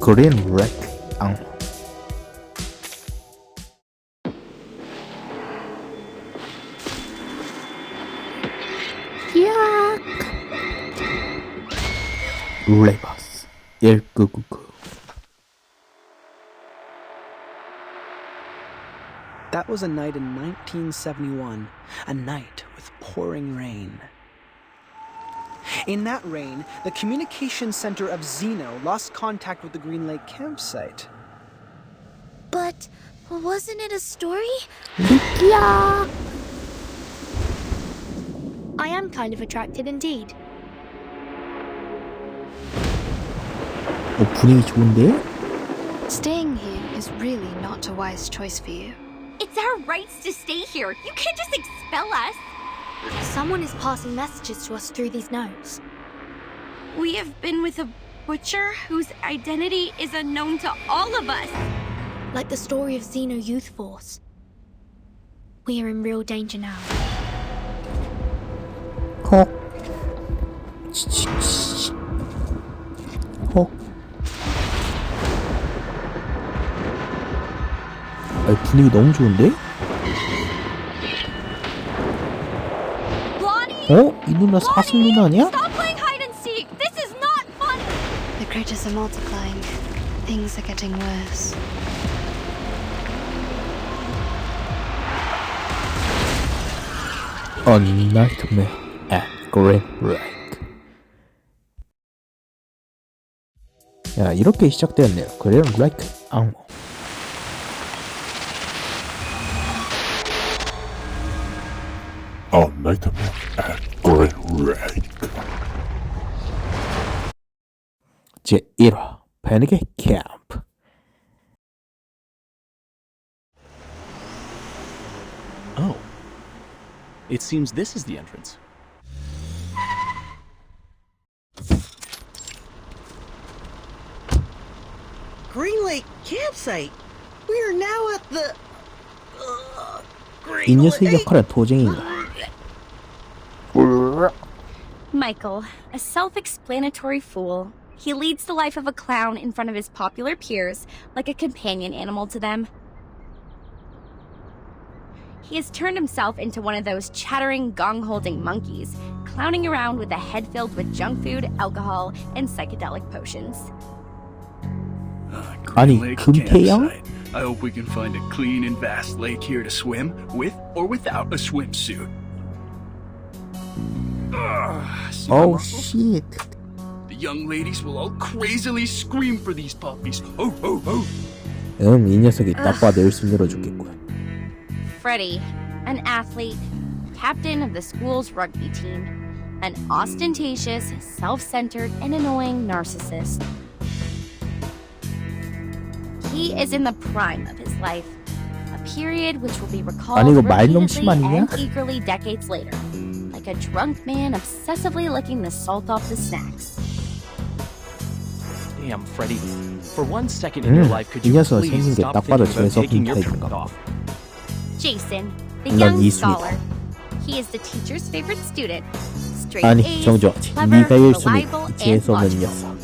그린 레이크 악몽. 레바스 1999. That was a night in 1971, a night with pouring rain. In that rain, the communication center of Zeno lost contact with the Green Lake campsite. But wasn't it a story? 리키야. I am kind of attracted indeed. 분위기 좋은데? Staying here is really not a wise choice for you. It's our rights to stay here. You can't just expel us. Someone is passing messages to us through these notes. We have been with a butcher whose identity is unknown to all of us. Like the story of Xeno Youth Force. We are in real danger now. 헉. 헉. 분위기 너무 좋은데? 이 누나 사슴 누나 아니야? Stop playing hide and seek. This is not fun. The critters are multiplying. Things are getting worse. A nightmare at Green Lake. 야, 이렇게 시작되었네요. 그린 레이크 악몽. A nightmare at Green Lake. 제1화 패닉의 캠프. Oh. It seems this is the entrance. Green Lake campsite. We are now at the 이 녀석의 역할은 도쟁인가? Michael, a self-explanatory fool. He leads the life of a clown in front of his popular peers, like a companion animal to them. He has turned himself into one of those chattering, gong-holding monkeys, clowning around with a head filled with junk food, alcohol, and psychedelic potions. 아니, Lake 금태양? campsite. I hope we can find a clean and vast lake here to swim, with or without a swimsuit. See my Oh muscles? shit. The young ladies will all crazily scream for these puppies. Oh, oh, oh. 이 녀석이 딱 봐도 열심히 늘어주겠군. Freddie, an athlete, captain of the school's rugby team, an ostentatious, self-centered, and annoying narcissist. He is in the prime of his life, a period which will be recalled 아니, 이거 말넘심 repeatedly 아니냐? and eagerly decades later, like a drunk man obsessively licking the salt off the snacks. Damn, Freddy. For 1 second in your life, could 이 you 녀석 please 생긴 게 stop 딱 봐도 thinking about 재수 taking 없는 your coat 타입인가 봐. off? Jason, the 난 young 이수입니다. scholar. He is the teacher's favorite student. Straight 아니, A's, 정정하지. clever, 네가 1순위, reliable, and 재수 없는 logical. 녀석.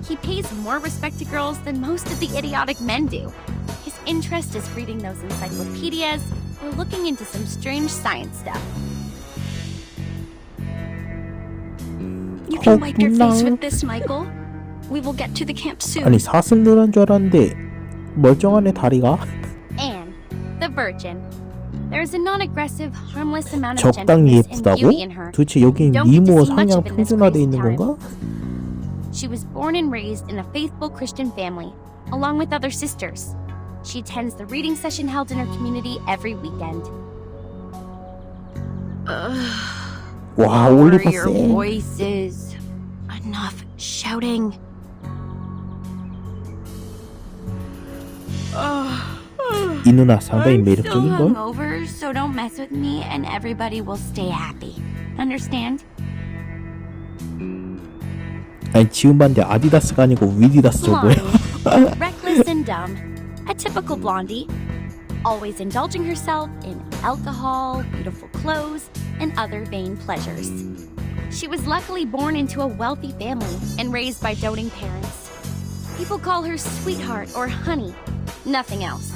He pays more respect to girls than most of the idiotic men do. His interest is reading those encyclopedias or looking into some strange science stuff. You can wipe your face no. with this, Michael. We will get to the camp soon. 아니, 사슴 누나인 줄 알았는데 멀쩡하네 다리가. Anne, the virgin. There is a non-aggressive, harmless amount of 적당히 gentleness and 예쁘다고? beauty in her. 도대체 여기는 Don't get to 미모 see much 상향 of in this 평준화돼 crazy 있는 time. 건가? She was born and raised in a faithful Christian family, along with other sisters. She attends the reading session held in her community every weekend. 와, Lower 올리버 your 쌤. voices. Enough shouting. 이 누나 상당히 I'm still 매력적인 걸. hungover, so don't mess with me, and everybody will stay happy. Understand? 아니, 지금 봤는데 아디다스가 아니고 위디다스 저거야. Blonde, reckless and dumb, a typical blondie, always indulging herself in alcohol, beautiful clothes, and other vain pleasures. She was luckily born into a wealthy family and raised by doting parents. People call her sweetheart or honey. Nothing else.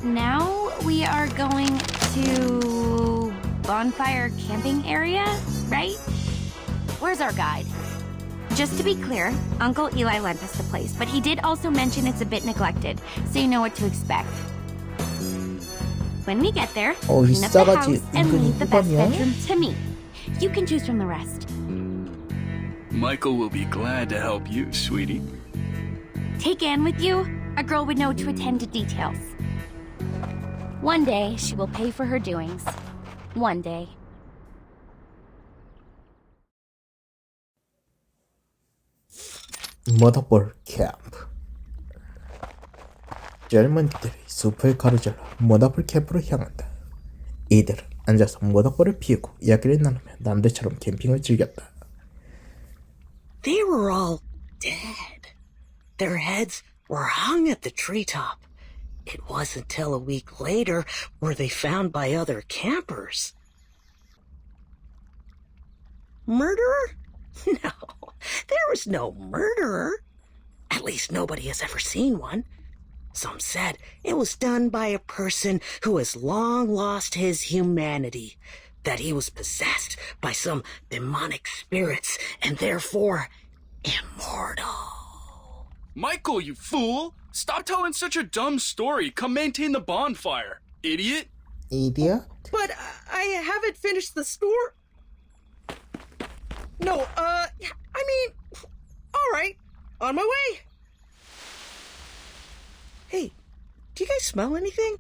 Now we are going to bonfire camping area, right? Where's our guide? Just to be clear, Uncle Eli lent us the place, but he did also mention it's a bit neglected, so you know what to expect. When we get there, clean up the house and leave the best bedroom to me. You can choose from the rest. Michael will be glad to help you, sweetie. Take Anne with you. A girl would know to attend to details. One day, she will pay for her doings. One day. 모닥불 캠프. 젊은이들이 숲을 가로질러 모닥불 캠프로 향한다. 이들은 앉아서 모닥불을 피우고 이야기를 나누며 남들처럼 캠핑을 즐겼다. They were all dead. Their heads were hung at the treetop. It wasn't till a week later were they found by other campers. Murderer? No, there was no murderer. At least nobody has ever seen one. Some said it was done by a person who has long lost his humanity, that he was possessed by some demonic spirits and therefore immortal. Michael, you fool! Stop telling such a dumb story. Come maintain the bonfire, idiot. Idiot? But I haven't finished the story. No, I mean, all right, on my way. Hey, do you guys smell anything?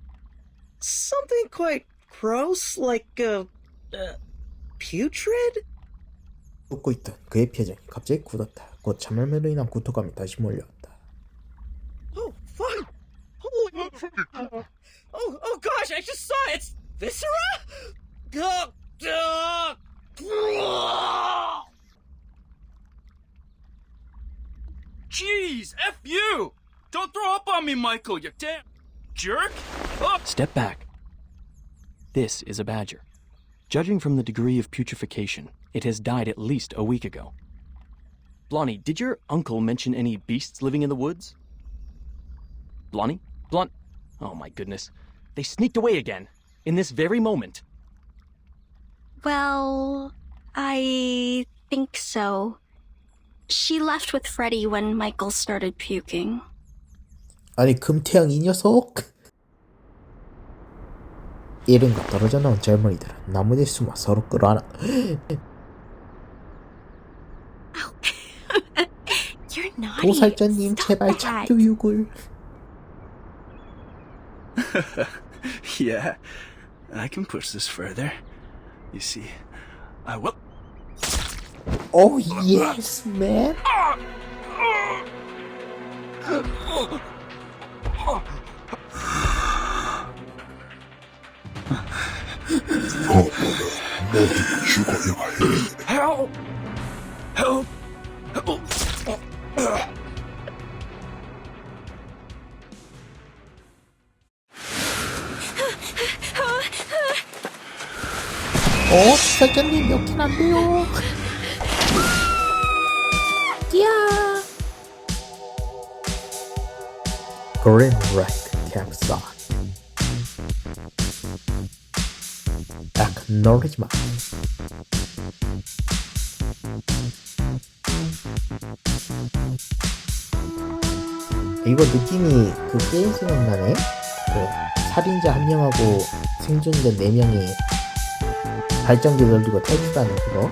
Something quite gross, like, putrid? 웃고 있던 그의 표정이 갑자기 굳었다. 곧 참을매로 인한 구토감이 다시 몰려왔다. Oh, fuck! Holy... Oh gosh, I just saw it! It's viscera? Jeez, F you! Don't throw up on me, Michael, you damn jerk! Oh. Step back. This is a badger. Judging from the degree of putrefaction, it has died at least a week ago. Blondie, did your uncle mention any beasts living in the woods? Blondie? Oh my goodness. They sneaked away again. In this very moment. Well, I think so. She left with Freddy when Michael started puking. 아니 금태양 이 녀석! 이른과 떨어져 나온 젊은이들은 나무에 숨어 서로 끌어안아. You're naughty. 도살자님 Stop 제발 that. 참교육을. Yeah, I can push this further. You see, I will. Oh yes, man. 모두 죽어야 해. Help! Help! Help! 도살자님 여긴 안 돼요. 야. Green Wreck Campsite. Acknowledgement. 이거 느낌이 그 게임 생각나네. 그 살인자 한 명하고 생존자 4명이 발전기 돌리고 탈출하는 그거.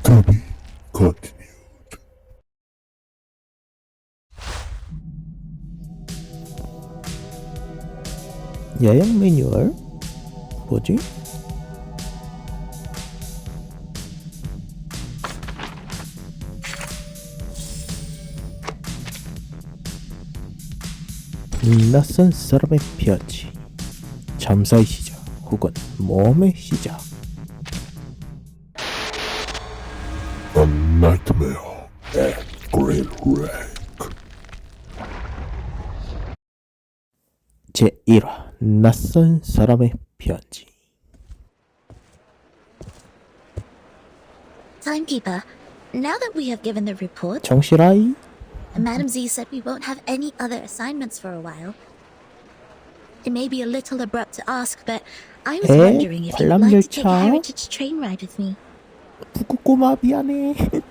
To be continued. 여행 매뉴얼? 뭐지? 낯선 사람의 피아치, 잠사의 시작 혹은 모험의 시작. A nightmare. Great Lake. 제1화 낯선 사람의 편지. Timekeeper, now that we have given the report, 정실아이? Madam Z said we won't have any other assignments for a while. It may be a little abrupt to ask, but I was wondering if you'd like to take a 관람열차? heritage train ride with me. 부끄꼬마 미안해.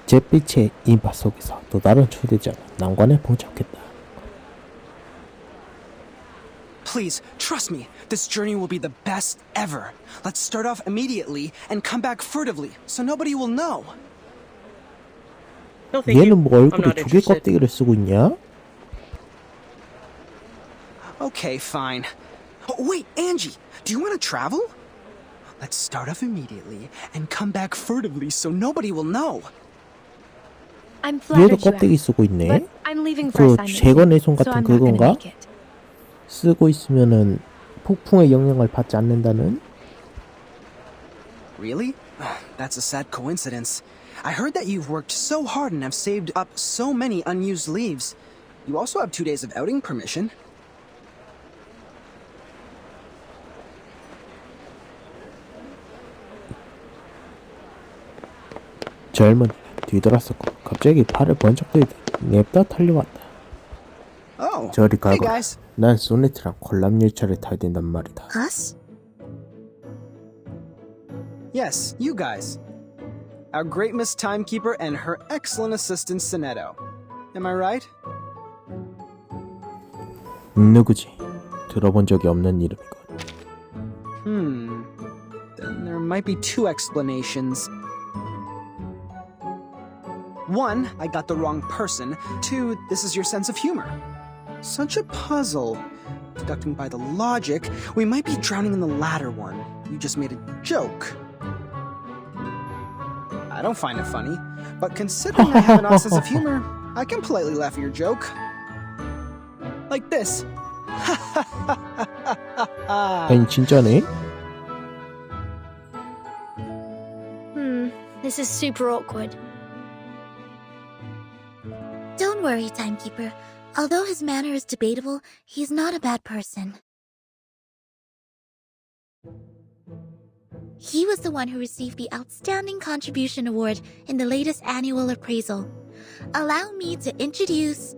잿빛의 인파 속에서 또 다른 초대자가 난관에 봉착했다. Please, trust me. This journey will be the best ever. Let's start off immediately and come back furtively, so nobody will know. No, thank you. 얘는 뭐 I'm 얼굴에 not 조개 interested. 껍데기를 쓰고 있냐? Okay, fine. Oh, wait, Angie, do you want to travel? Let's start off immediately and come back furtively so nobody will know. I'm 얘도 flattered you 껍데기 asked, 쓰고 있네. but I'm leaving for 그 assignment 재건 soon, 내손 so 같은 I'm not gonna 그건가? make it. 쓰고 있으면은 폭풍의 영향을 받지 않는다는? Really? That's a sad coincidence. I heard that you've worked so hard and have saved up so many unused leaves. You also have 2 days of outing permission. 젊은이는 뒤돌았었고 갑자기 팔을 번쩍 들이더니 냅다 달려왔다. Oh, 저리 hey 가거라. guys. 난 소네트랑 관람열차를 타야 된단 말이다. Us? Yes, you guys. Our great Miss Timekeeper and her excellent assistant Sonetto. Am I right? 누구지? 들어본 적이 없는 이름이군. Then there might be 2 explanations. 1, I got the wrong person. 2, this is your sense of humor. Such a puzzle. Deducting by the logic, we might be drowning in the latter one. You just made a joke. I don't find it funny, but considering I have an odd sense of humor, I can politely laugh at your joke. Like this. 아니 진짜네? This is super awkward. Don't worry, Timekeeper. Although his manner is debatable, he's not a bad person. He was the one who received the Outstanding Contribution Award in the latest annual appraisal. Allow me to introduce...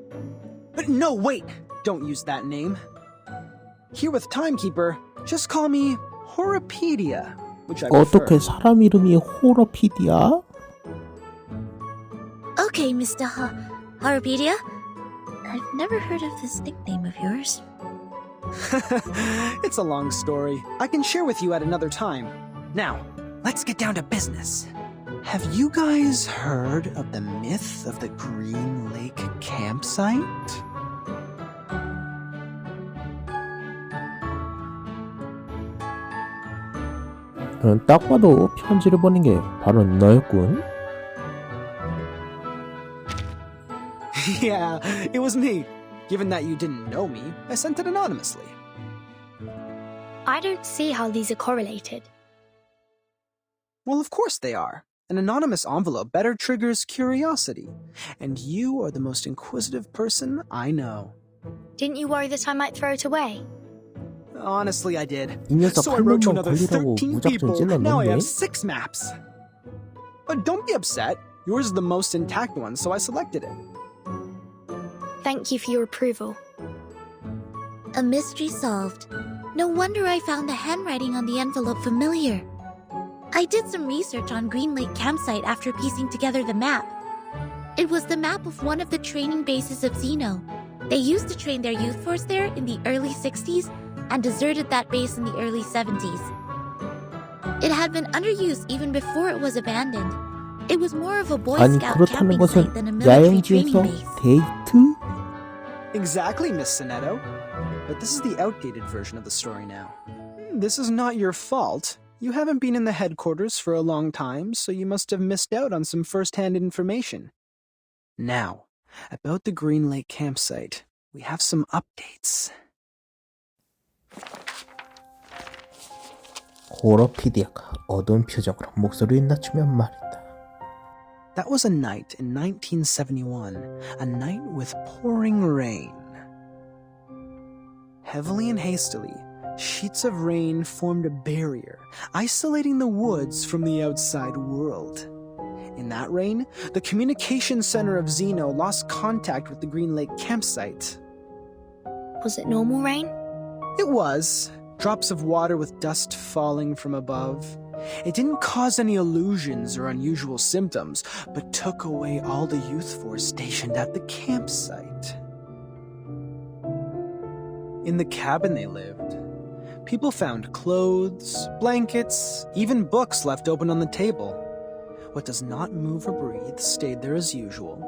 No, wait! Don't use that name. Here with Timekeeper, just call me Horopedia, which I prefer. 어떻게 사람 이름이 호러피디야? Okay, Mr. Horopedia. I've never heard of this nickname of yours. It's a long story. I can share with you at another time. Now, let's get down to business. Have you guys heard of the myth of the Green Lake campsite? 딱 봐도 편지를 보낸 게 바로 너였군. Yeah, it was me. Given that you didn't know me, I sent it anonymously. I don't see how these are correlated. Well, of course they are. An anonymous envelope better triggers curiosity. And you are the most inquisitive person I know. Didn't you worry that I might throw it away? Honestly, I did. 이 녀석 So I 한 wrote to 놈만 another 걸리라고 13 무작정 people. Now I 찔렀는데? have 6 maps. But don't be upset. Yours is the most intact one, so I selected it. Thank you for your approval. A mystery solved. No wonder I found the handwriting on the envelope familiar. I did some research on Green Lake campsite after piecing together the map. It was the map of one of the training bases of Xeno. They used to train their youth force there in the early 60s and deserted that base in the early 70s. It had been under use even before it was abandoned. It was more of a Boy 아니 Scout 그렇다는 camping site 것은 than a military training 야영지에서 base. 데이트? Exactly, Miss Sonetto. But this is the outdated version of the story now. This is not your fault. You haven't been in the headquarters for a long time, so you must have missed out on some first-hand information. Now, about the Green Lake campsite, we have some updates. 호러피디아가 어두운 표정으로 목소리를 낮추며 말했다. That was a night in 1971, a night with pouring rain. Heavily and hastily, sheets of rain formed a barrier, isolating the woods from the outside world. In that rain, the communication center of Zeno lost contact with the Green Lake campsite. Was it normal rain? It was. Drops of water with dust falling from above. It didn't cause any illusions or unusual symptoms, but took away all the youth force stationed at the campsite. In the cabin they lived, people found clothes, blankets, even books left open on the table. What does not move or breathe stayed there as usual,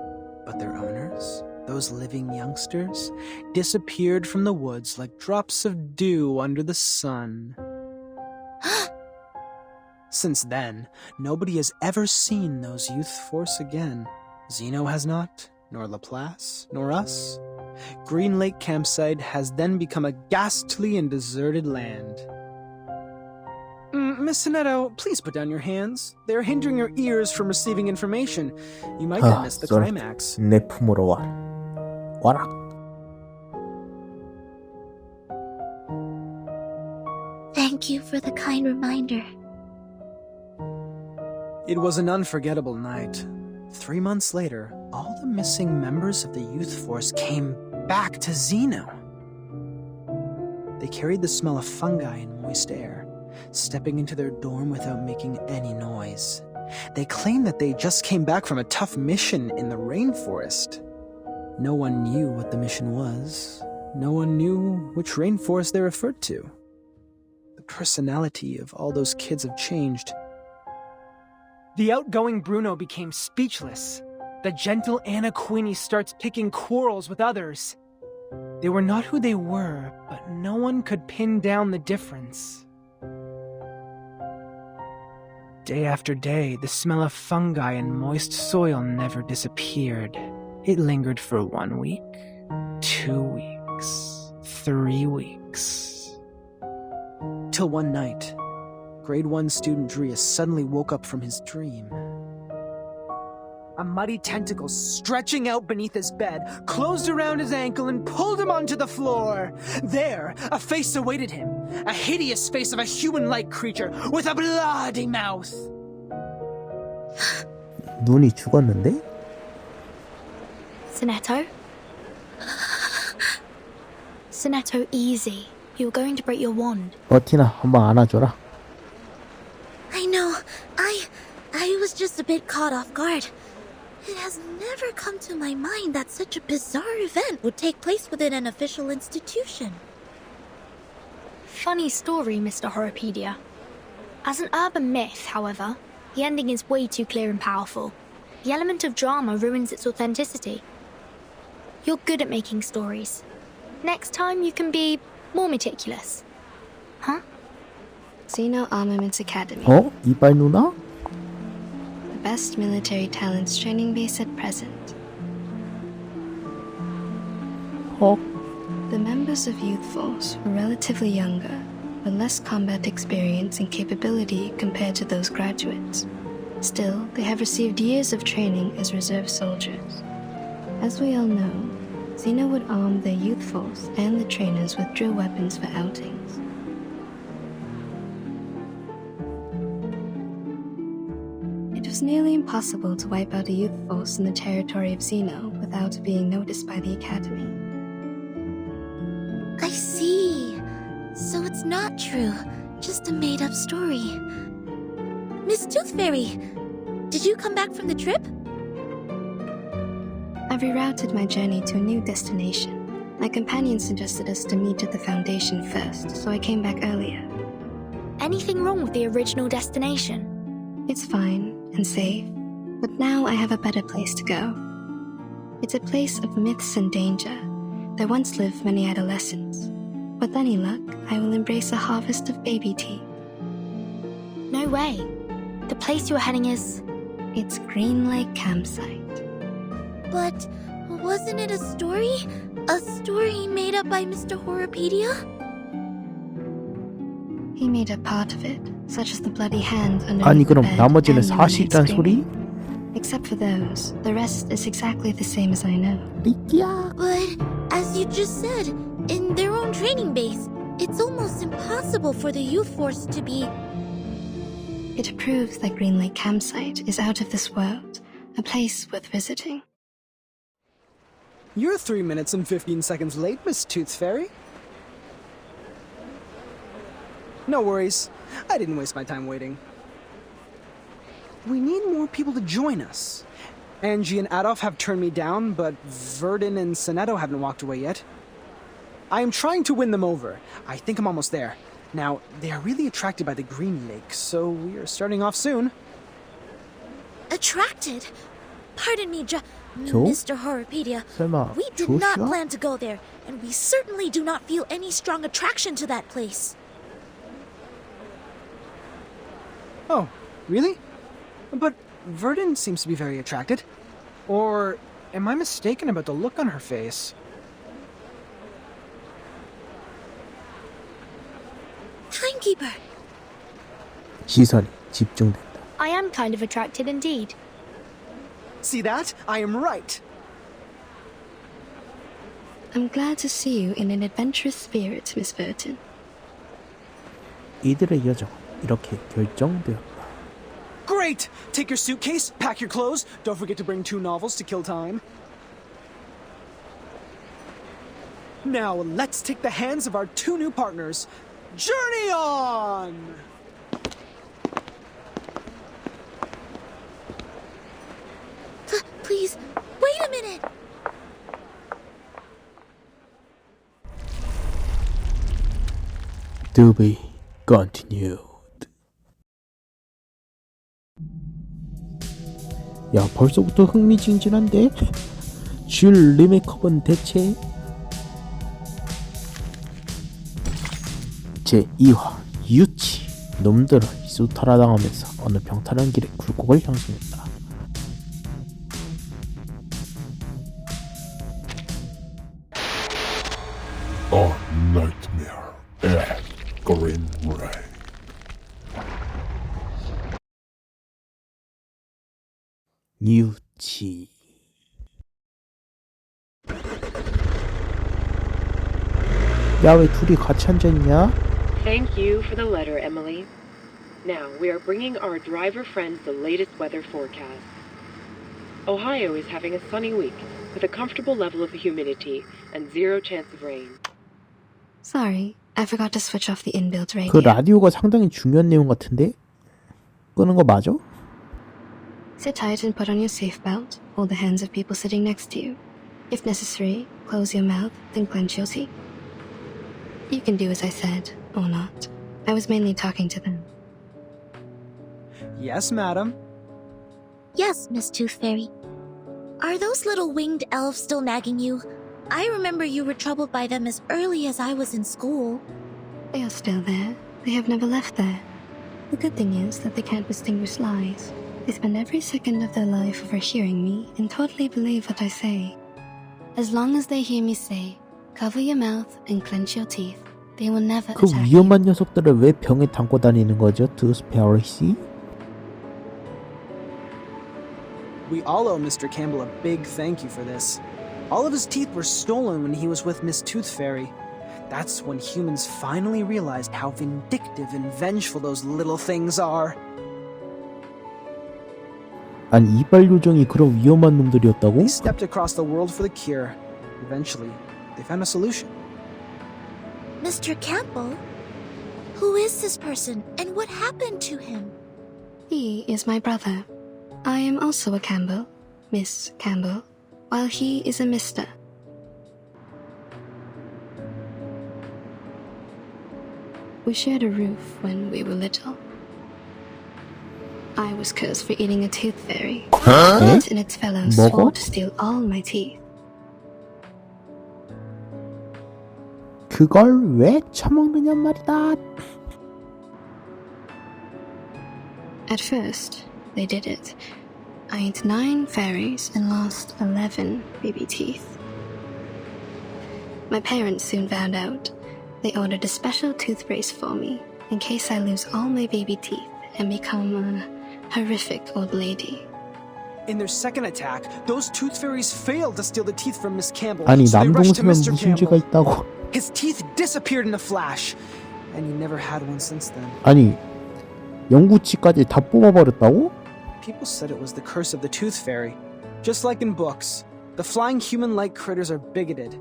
but their owners, those living youngsters, disappeared from the woods like drops of dew under the sun. Since then, nobody has ever seen those youth force again. Zeno has not, nor Laplace, nor us. Green Lake campsite has then become a ghastly and deserted land. Miss Sonetto, please put down your hands. They are hindering your ears from receiving information. You might have missed the climax. 내 품으로 와라. 와라. Thank you for the kind reminder. It was an unforgettable night. 3 months later, all the missing members of the youth force came back to Zeno. They carried the smell of fungi and moist air, stepping into their dorm without making any noise. They claimed that they just came back from a tough mission in the rainforest. No one knew what the mission was. No one knew which rainforest they referred to. The personality of all those kids have changed. The outgoing Bruno became speechless. The gentle Anna Queenie starts picking quarrels with others. They were not who they were, but no one could pin down the difference. Day after day, the smell of fungi and moist soil never disappeared. It lingered for 1 week, 2 weeks, 3 weeks. Till one night, Grade 1 student Drea suddenly woke up from his dream. A muddy tentacle stretching out beneath his bed closed around his ankle and pulled him onto the floor. There, a face awaited him, a hideous face of a human-like creature with a bloody mouth. 눈이 죽었는데? Sonetto? Sonetto, easy. You're going to break your wand. 티나 한번 안아줘라. I know. I was just a bit caught off guard. It has never come to my mind that such a bizarre event would take place within an official institution. Funny story, Mr. Horopedia. As an urban myth, however, the ending is way too clear and powerful. The element of drama ruins its authenticity. You're good at making stories. Next time you can be more meticulous. Huh? Zeno Armaments Academy. 이빨 누나? The best military talents training base at present. The members of Youth Force were relatively younger, with less combat experience and capability compared to those graduates. Still, they have received years of training as reserve soldiers. As we all know, Zeno would arm their Youth Force and the trainers with drill weapons for outings. It was nearly impossible to wipe out a youth force in the territory of Zeno without being noticed by the Academy. I see. So it's not true, just a made-up story. Miss Tooth Fairy, did you come back from the trip? I've rerouted my journey to a new destination. My companion suggested us to meet at the Foundation first, so I came back earlier. Anything wrong with the original destination? It's fine and safe, but now I have a better place to go. It's a place of myths and danger. There once lived many adolescents. With any luck, I will embrace a harvest of baby teeth. No way. The place you're heading is... It's Green Lake Campsite. But wasn't it a story? A story made up by Mr. Horopedia? He made up part of it, such as the bloody hand under 아니 the 그럼 bed 나머지는 and the midnight 사실이란 소리? screaming. Except for those, the rest is exactly the same as I know. 리끼야. But, as you just said, in their own training base, it's almost impossible for the youth force to be... It proves that Green Lake Campsite is out of this world, a place worth visiting. You're 3 minutes and 15 seconds late, Miss Tooth Fairy. No worries. I didn't waste my time waiting. We need more people to join us. Angie and Adolf have turned me down, but Verdun and Sonetto haven't walked away yet. I am trying to win them over. I think I'm almost there. Now, they are really attracted by the Green Lake, so we are starting off soon. Attracted? Pardon me, 조? Mr. Horrorpedia. 설마 We did not 조슈아? plan to go there, and we certainly do not feel any strong attraction to that place. Oh, really? But Verdun seems to be very attracted. Or am I mistaken about the look on her face? Timekeeper! 시선이 집중된다. I am kind of attracted indeed. See that? I am right. I'm glad to see you in an adventurous spirit, Miss Burton. 이들의 여정은 이렇게 결정되었다. Great! Take your suitcase, pack your clothes. Don't forget to bring 2 novels to kill time. Now, let's take the hands of our 2 new partners. Journey on! Please, wait a minute! To be continued. 야 벌써부터 흥미진진한데? 줄 리메이크업은 대체? 제2화 유치. 놈들은 수탈하당하면서 어느 병탈한 길에 굴곡을 향상했다. A nightmare at Green Lake. 유치. 야 왜 둘이 같이 앉아있냐? Thank you for the letter, Emily. Now, we are bringing our driver friends the latest weather forecast. Ohio is having a sunny week, with a comfortable level of humidity and 0 chance of rain. Sorry, I forgot to switch off the inbuilt radio. 그 라디오가 상당히 중요한 내용 같은데? 끄는 거 맞아? Sit tight and put on your seatbelt. Hold the hands of people sitting next to you. If necessary, close your mouth, then clench your teeth. You can do as I said, or not. I was mainly talking to them. Yes, madam. Yes, Miss Tooth Fairy. Are those little winged elves still nagging you? I remember you were troubled by them as early as I was in school. They are still there. They have never left there. The good thing is that they can't distinguish lies. They spend every second of their life overhearing me and totally believe what I say. As long as they hear me say, cover your mouth and clench your teeth, they will never 그 attack 위험한 녀석들을 왜 병에 담고 다니는 거죠? Tooth Fairy? We all owe Mr. Campbell a big thank you for this. All of his teeth were stolen when he was with Miss Tooth Fairy. That's when humans finally realized how vindictive and vengeful those little things are. 아니 이발 요정이 그런 위험한 놈들이었다고? They stepped across the world for the cure. Eventually, they found a solution. Mr. Campbell? Who is this person, and what happened to him? He is my brother. I am also a Campbell, Miss Campbell, while he is a Mr. We shared a roof when we were little. I was cursed for eating a tooth fairy. It and its fellows 뭐고? swore to steal all my teeth. 그걸 왜 처먹느냐 말이다. At first, they did it. I ate 9 fairies and lost 11 baby teeth. My parents soon found out. They ordered a special tooth brace for me, in case I lose all my baby teeth and become a horrific old lady. In their second attack, those tooth fairies failed to steal the teeth from Miss Campbell, 아니 so they rushed to 남동생은 Mr. 무슨 죄가 Campbell. 있다고? His teeth disappeared in a flash, and he never had one since then. 아니 영구치까지 다 뽑아버렸다고? People said it was the curse of the tooth fairy. Just like in books, the flying human-like critters are bigoted.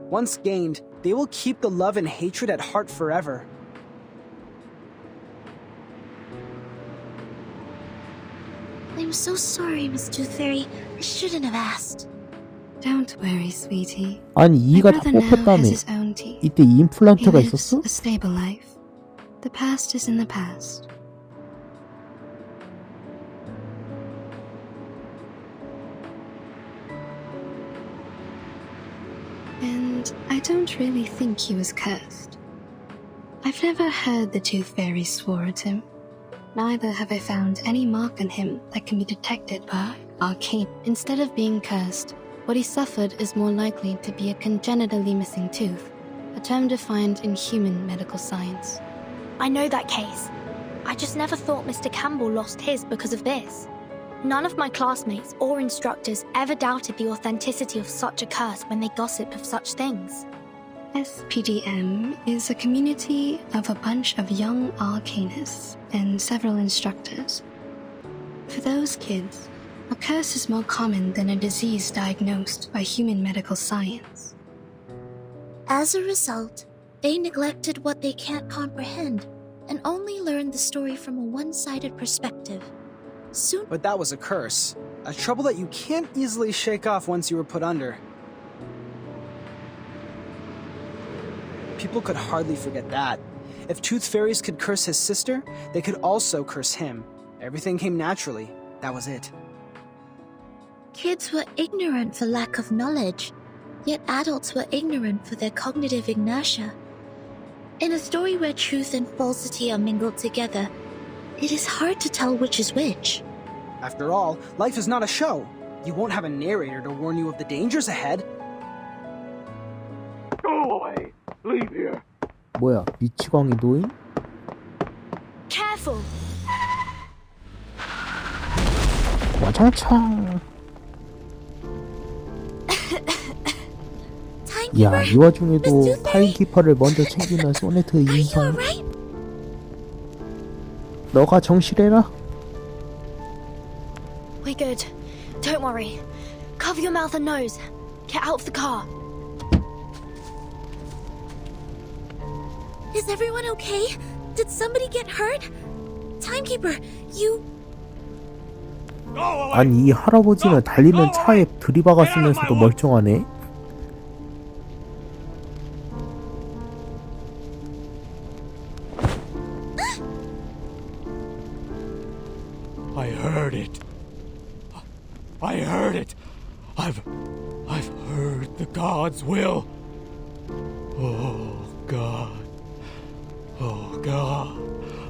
Once gained, they will keep the love and hatred at heart forever. I'm so sorry, Miss Tooth Fairy. I shouldn't have asked. Don't worry, sweetie. 아니 My 이가 다 brother now 뽑혔다며. has his own teeth. 이때 He 임플란트가 lives 있었어? a stable life. The past is in the past. And I don't really think he was cursed. I've never heard the Tooth Fairy swore at him. Neither have I found any mark on him that can be detected by arcane. Instead of being cursed, what he suffered is more likely to be a congenitally missing tooth, a term defined in human medical science. I know that case. I just never thought Mr. Campbell lost his because of this. None of my classmates or instructors ever doubted the authenticity of such a curse when they gossip of such things. SPDM is a community of a bunch of young arcanists and several instructors. For those kids, a curse is more common than a disease diagnosed by human medical science. As a result, they neglected what they can't comprehend and only learned the story from a one-sided perspective. Soon, But that was a curse. A trouble that you can't easily shake off once you were put under. People could hardly forget that. If Tooth Fairies could curse his sister, they could also curse him. Everything came naturally. That was it. kids were ignorant for lack of knowledge, yet adults were ignorant for their cognitive inertia. In a story where truth and falsity are mingled together, it is hard to tell which is which. After all, life is not a show. You won't have a narrator to warn you of the dangers ahead. Go away! Leave here! 뭐야 미치광이 노인? Careful! 와장창. Timekeeper, 야, 이 와중에도 Miss Tooth Fairy. 타임키퍼를 먼저 챙기는 소네트의 Are you 인성. alright? 너가 정실해라. We're good. Don't worry. Cover your mouth and nose. Get out of the car. Is everyone okay? Did somebody get hurt? Timekeeper, you... 아니 이 할아버지는 달리는 차에 들이박았으면서도 멀쩡하네. I heard it. I heard it. I've heard the gods will. Oh God. Oh God.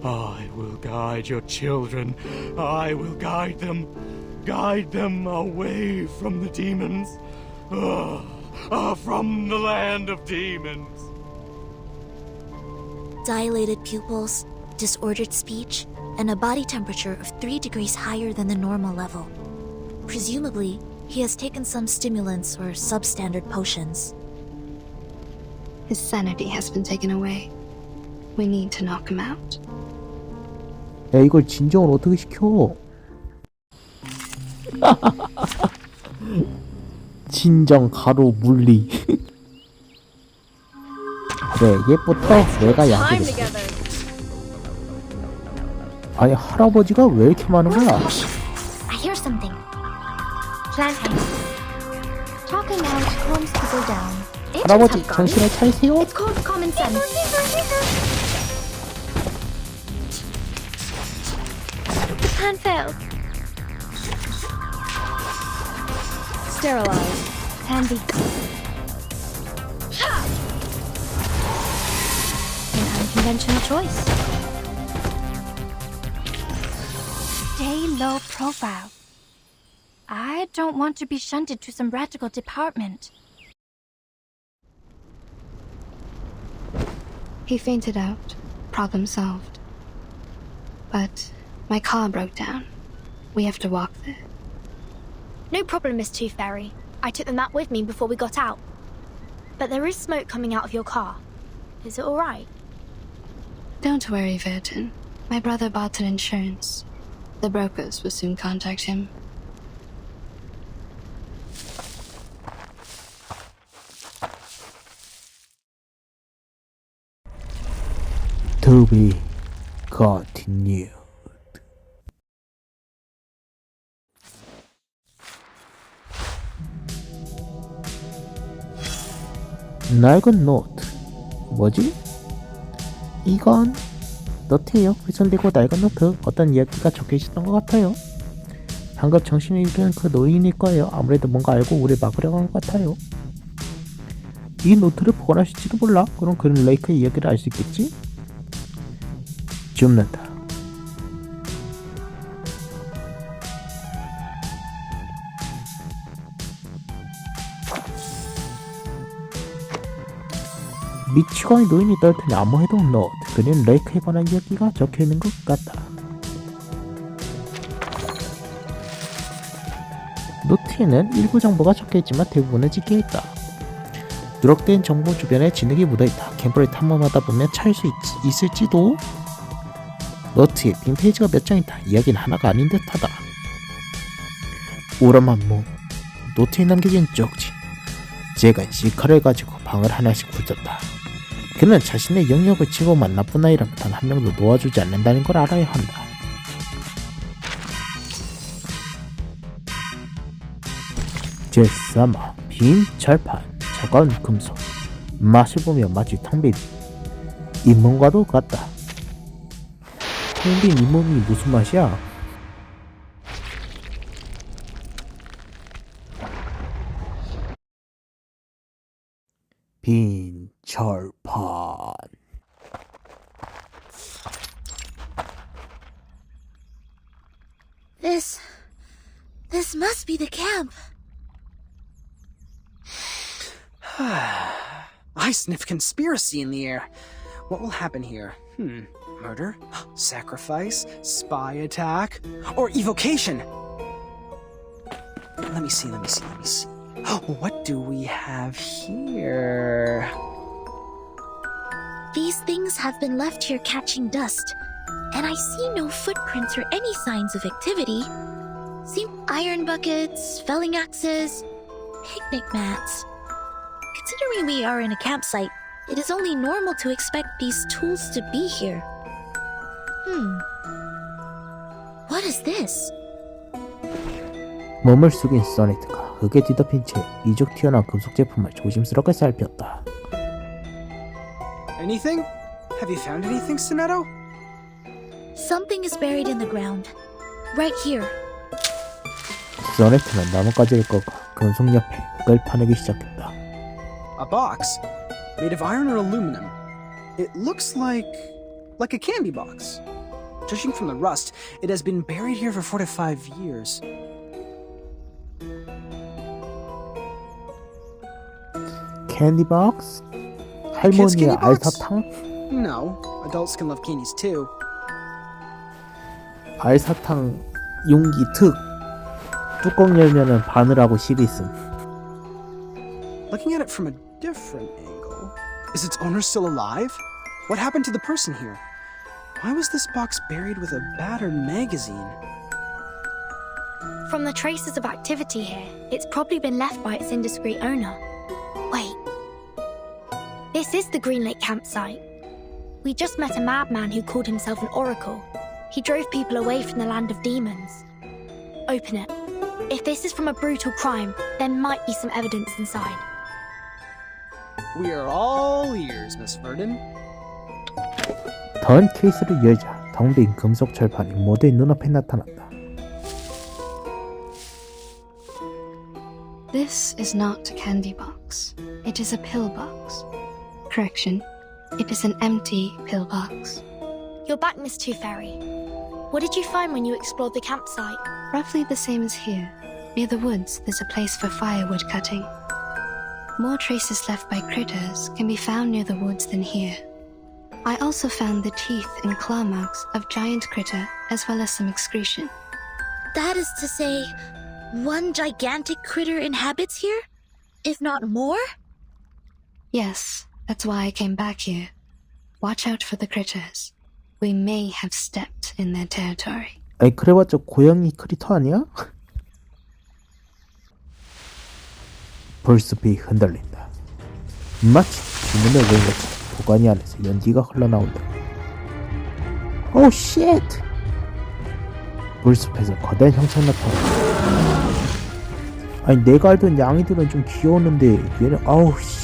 I will guide your children. I will guide them. Guide them away from the demons. From the land of demons. Dilated pupils, disordered speech, and a body temperature of 3 degrees higher than the normal level. Presumably, he has taken some stimulants or substandard potions. His sanity has been taken away. We need to knock him out. 야 이걸 진정을 어떻게 시켜? 진정 가로 물리. 그래 얘부터 내가 약이겠어. 아니 할아버지가 왜 이렇게 많은 거야? I hear something. Planting. Talking out calms people down. 할아버지 정신을 차리세요. It's called common sense. The plan failed. Sterilized. Handy. An unconventional choice. Stay low profile. I don't want to be shunted to some radical department. He fainted out. Problem solved. but my car broke down. We have to walk there. No problem, Miss Tooth Fairy. I took the map with me before we got out. But there is smoke coming out of your car. Is it alright? Don't worry, Verton. My brother bought an insurance. The brokers will soon contact him. To be continued. 낡은 노트. 뭐지? 이건 노트예요. 훼손되고 낡은 노트. 어떤 이야기가 적혀 있었던 것 같아요. 방금 정신을 잃은 그 노인일 거예요. 아무래도 뭔가 알고 우리를 막으려고 한 것 같아요. 이 노트를 보관하실지도 몰라. 그럼 그는 레이크의 이야기를 알 수 있겠지? 줍는다. 미치광이 노인이 떨더니 아무 해도 노트. 그는 레이크에 관한 이야기가 적혀있는 것 같다. 노트에는 일부 정보가 적혀있지만 대부분은 찢겨있다. 누락된 정보 주변에 진흙이 묻어있다. 캠프를 탐험하다 보면 찾을 수 있을지도. 노트에 빈 페이지가 몇 장 있다. 이야기는 하나가 아닌 듯하다. 오람한 몸. 노트에 남겨진 쪽지. 제가 시카를 가지고 방을 하나씩 훑었다. 그는 자신의 영역을 치고만 나쁜 아이라면 단 한 명도 놓아주지 않는다는 걸 알아야 한다. 제3화 빈 철판. 차가운 금속. 맛을 보면 마치 텅빈 잇몸과도 같다. 텅빈 잇몸이 무슨 맛이야? 빈 철판. This must be the camp. I sniff conspiracy in the air. What will happen here? Murder? Sacrifice? Spy attack? Or evocation? Let me see. What do we have here? These things have been left here catching dust, and I see no footprints or any signs of activity. Seem iron buckets, felling axes, picnic mats. Considering we are in a campsite, it is only normal to expect these tools to be here. What is this? 몸을 숙인 소네트가 흙에 뒤덮인 채 이죽 튀어나온 금속 제품을 조심스럽게 살폈다. Anything? Have you found anything, Sonetto? Something is buried in the ground. Right here. 소네트는 나뭇가지를 꺾어 금속 옆에 흙을 파내기 시작했다. A box made of iron or aluminum. It looks like a candy box. Judging from the rust, it has been buried here for 4 to 5 years. 캔디 박스? 할머니의 알사탕? No, adults can love candies too. 알사탕 용기 특. 뚜껑 열면은 바늘하고 실이 있음. Looking at it from a different angle, is its owner still alive? What happened to the person here? Why was this box buried with a battered magazine? From the traces of activity here, it's probably been left by its indiscreet owner. Wait. This is the Green Lake campsite. We just met a madman who called himself an oracle. He drove people away from the land of demons. Open it. If this is from a brutal crime, there might be some evidence inside. We are all ears, Miss Verdon. 던 케이스를 열자 텅 빈 금속 철판이 모두의 눈앞에 나타났다. This is not a candy box. It is a pill box. Correction. It is an empty pill box. You're back, Miss Tooth Fairy. What did you find when you explored the campsite? Roughly the same as here. Near the woods, there's a place for firewood cutting. More traces left by critters can be found near the woods than here. I also found the teeth and claw marks of giant critter as well as some excretion. That is to say, one gigantic critter inhabits here? If not more? Yes, that's why I came back here. Watch out for the critters. We may have stepped in their territory. 아니 그래봤자 고양이 크리터 아니야? 볼스피 흔들린다. 마치 주문을 외운 것처럼 보관이 안에서 연기가 흘러나온다. 오 쉣! 물숲에서 거대한 형체가 나타난다. 아니 내가 알던 양이들은 좀 귀여웠는데 얘는 아우 씨.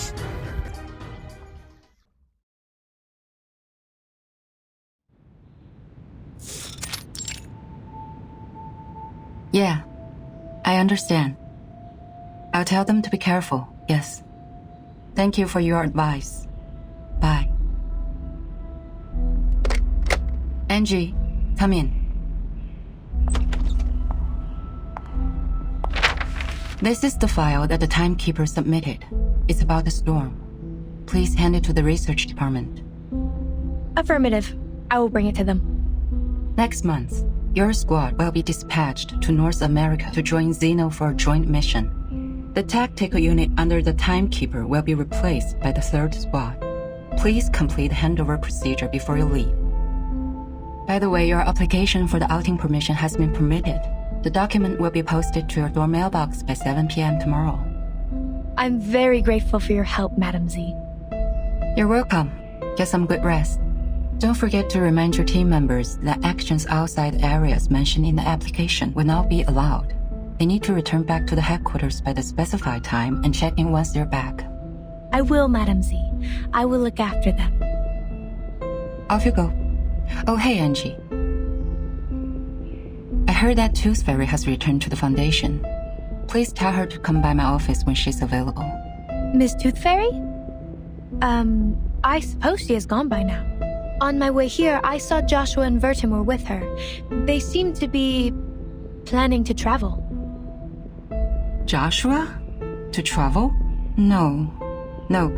Yeah, I understand. I'll tell them to be careful, yes. Thank you for your advice. Bye. Angie, come in. This is the file that the timekeeper submitted. It's about the storm. Please hand it to the research department. Affirmative. I will bring it to them. Next month, your squad will be dispatched to North America to join Xeno for a joint mission. The tactical unit under the timekeeper will be replaced by the third squad. Please complete the handover procedure before you leave. By the way, your application for the outing permission has been permitted. The document will be posted to your door mailbox by 7 p.m. tomorrow. I'm very grateful for your help, Madam Z. You're welcome. Get some good rest. Don't forget to remind your team members that actions outside areas mentioned in the application will not be allowed. They need to return back to the headquarters by the specified time and check in once they're back. I will, Madam Z. I will look after them. Off you go. Oh, hey, Angie. I heard that Tooth Fairy has returned to the Foundation. Please tell her to come by my office when she's available. Miss Tooth Fairy? I suppose she has gone by now. On my way here, I saw Joshua and Vertin were with her. They seem to be planning to travel. Joshua? To travel? No. Nope.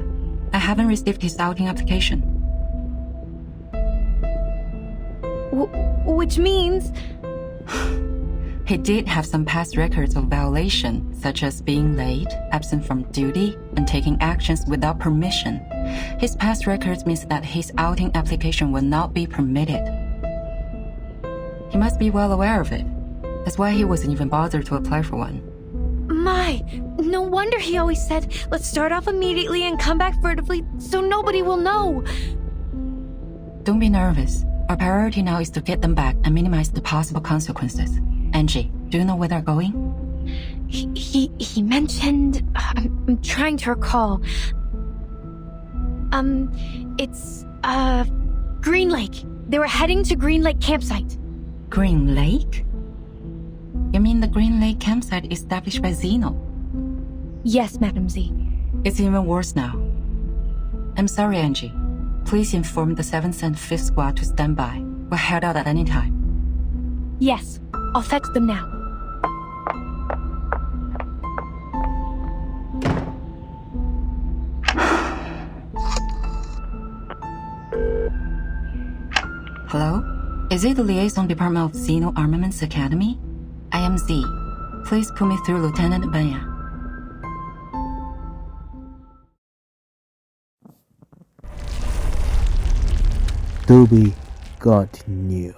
I haven't received his outing application. Which means... He did have some past records of violation, such as being late, absent from duty, and taking actions without permission. His past records means that his outing application will not be permitted. He must be well aware of it. That's why he wasn't even bothered to apply for one. My, no wonder he always said, let's start off immediately and come back furtively so nobody will know. Don't be nervous. Our priority now is to get them back and minimize the possible consequences. Angie, do you know where they're going? He mentioned... I'm trying to recall. It's, Green Lake. They were heading to Green Lake campsite. Green Lake? You mean the Green Lake campsite established by Xeno? Yes, Madam Z. It's even worse now. I'm sorry, Angie. Please inform the 7th and 5th squad to stand by. We'll head out at any time. Yes, I'll fetch them now. Hello? Is it the Liaison Department of Xeno Armaments Academy? I am Z. Please put me through Lieutenant Banya. To be continued.